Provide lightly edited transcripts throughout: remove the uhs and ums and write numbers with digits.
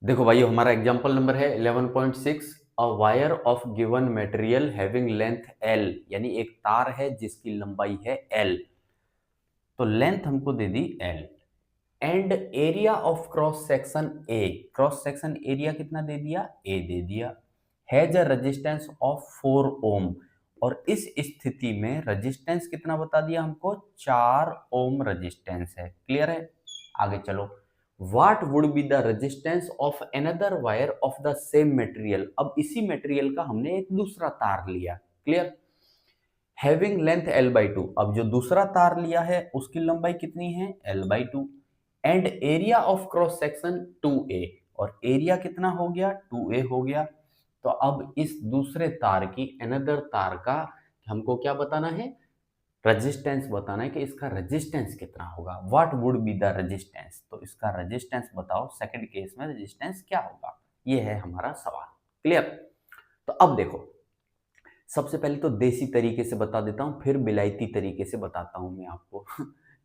देखो भाई हमारा एग्जांपल नंबर है 11.6। A wire of given material having length L, यानी एक तार है जिसकी लंबाई है L। तो लेंथ हमको दे दी L and area of cross section A। Cross section area कितना दे दिया? A दे दिया। हैज अ रेजिस्टेंस ऑफ 4 ओम, और इस स्थिति में रेजिस्टेंस कितना बता दिया हमको? 4 ओम रेजिस्टेंस है। क्लियर है? आगे चलो। What would be the resistance of another wire of the same material? अब इसी मटेरियल का हमने एक दूसरा तार लिया। क्लियर? Having length L/2। अब जो दूसरा तार लिया है उसकी लंबाई कितनी है? L/2। And area of cross section 2A, और एरिया कितना हो गया? 2A हो गया। तो अब इस दूसरे तार की, अनदर तार का हमको क्या बताना है? रेजिस्टेंस बताना है कि इसका रेजिस्टेंस कितना होगा। What would be the resistance? तो इसका रेजिस्टेंस बताओ, सेकंड केस में रेजिस्टेंस क्या होगा? ये है हमारा सवाल। क्लियर? तो अब देखो, सबसे पहले तो देसी तरीके से बता देता हूँ, फिर बिलायती तरीके से बताता हूँ मैं आपको।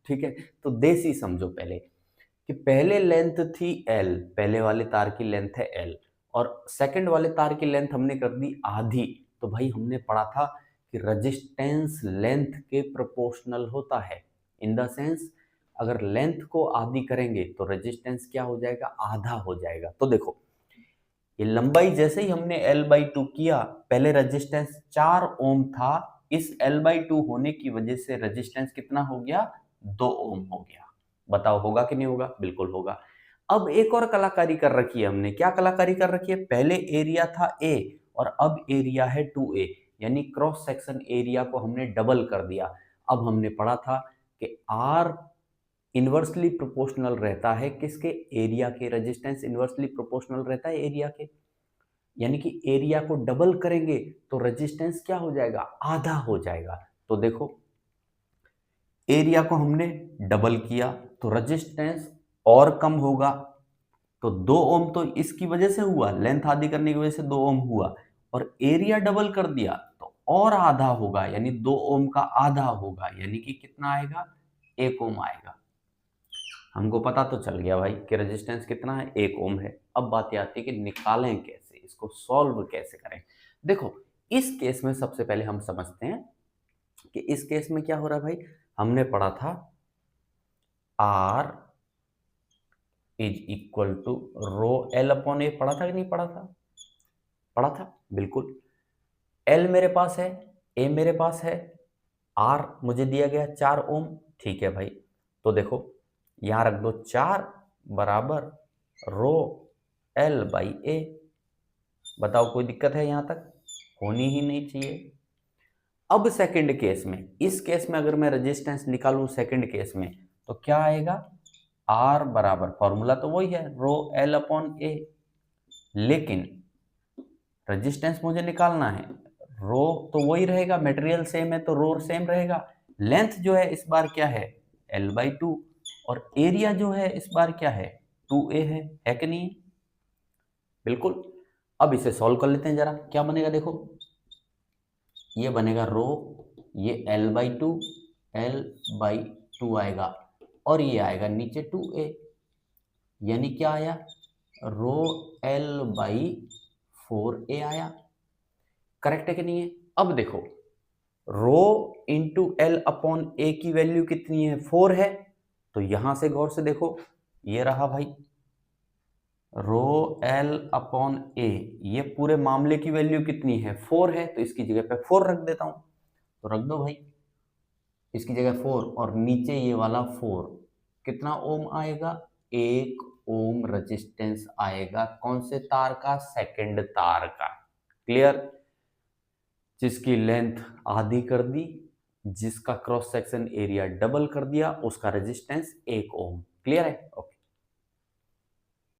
ठीक है? तो देसी समझो पहले, कि पहले लेंथ थी L, पहले वाले तार की लेंथ है L, और सेकंड वाले तार की लेंथ हमने कर दी आधी। तो भाई हमने पढ़ा था कि रेजिस्टेंस लेंथ के प्रोपोर्शनल होता है। इन द सेंस, अगर लेंथ को आधी करेंगे तो रेजिस्टेंस क्या हो जाएगा? आधा हो जाएगा। तो देखो, ये लंबाई जैसे ही हमने L/2 किया, पहले रेजिस्टेंस 4 ओम था, इस L/2 होने की वजह से रेजिस्टेंस कितना हो गया? 2 ओम हो गया। बताओ होगा कि नहीं होगा? बिल्कुल होगा। अब एक और कलाकारी कर रखी है हमने। क्या कलाकारी कर रखी है? पहले एरिया था A और अब एरिया है 2A, यानी क्रॉस सेक्शन एरिया को हमने डबल कर दिया। अब हमने पढ़ा था कि R इन्वर्सली प्रोपोर्शनल रहता है किसके? एरिया के। रेजिस्टेंस इन्वर्सली प्रोपोर्शनल रहता है एरिया के, यानी कि एरिया को डबल करेंगे तो रेजिस्टेंस क्या हो जाएगा? आधा हो जाएगा। तो देखो, एरिया को हमने डबल किया तो रेजिस्टेंस और कम होगा। तो 2 ओम तो इसकी वजह से हुआ, लेंथ आधी करने की वजह से 2 ओम हुआ, और एरिया डबल कर दिया तो और आधा होगा, यानी 2 ओम का आधा होगा, यानी कि कितना आएगा? 1 ओम आएगा। हमको पता तो चल गया भाई कि रेजिस्टेंस कितना है? 1 ओम है। अब बात ये आती है कि निकालें कैसे, इसको सॉल्व कैसे करें। देखो, इस केस में सबसे पहले हम समझते हैं कि इस केस में क्या हो रहा है भाई। हमने पढ़ा था R is equal to rho L upon A. पढ़ा था कि नहीं पढ़ा था? पढ़ा था, बिल्कुल। L मेरे पास है, A मेरे पास है, R मुझे दिया गया 4 ओम। ठीक है भाई, तो देखो यहां रख दो 4 बराबर रो L/A। बताओ कोई दिक्कत है? यहां तक होनी ही नहीं चाहिए। अब सेकंड केस में, इस केस में अगर मैं रेजिस्टेंस निकालूं सेकंड केस में, तो क्या आएगा? R बराबर, फॉर्मूला तो वही है, रो L/A, लेकिन रेजिस्टेंस मुझे निकालना है। रो तो वही रहेगा, मटेरियल सेम है तो रो सेम रहेगा। लेंथ जो है इस बार क्या है? L/2, और एरिया जो है इस बार क्या है? 2A है कि नहीं? बिल्कुल। अब इसे सॉल्व कर लेते हैं जरा, क्या बनेगा देखो। ये बनेगा रो, ये L/2, L/2 आएगा, और ये आएगा नीचे 2A, यानी क्या आया? रो L/4A आया। करेक्ट है कि नहीं है? अब देखो, रो इंटू L/A की वैल्यू कितनी है? 4 है। तो यहां से गौर से देखो, ये रहा भाई रो L/A, ये पूरे मामले की वैल्यू कितनी है? 4 है। तो इसकी जगह पे 4 रख देता हूं। तो रख दो भाई, इसकी जगह 4, और नीचे ये वाला 4। कितना ओम आएगा? 1 ओम रेजिस्टेंस आएगा। कौन से तार का? सेकंड तार का। क्लियर? जिसकी लेंथ आधी कर दी, जिसका क्रॉस सेक्शन एरिया डबल कर दिया, उसका रेजिस्टेंस 1 ओम। क्लियर है? ओके।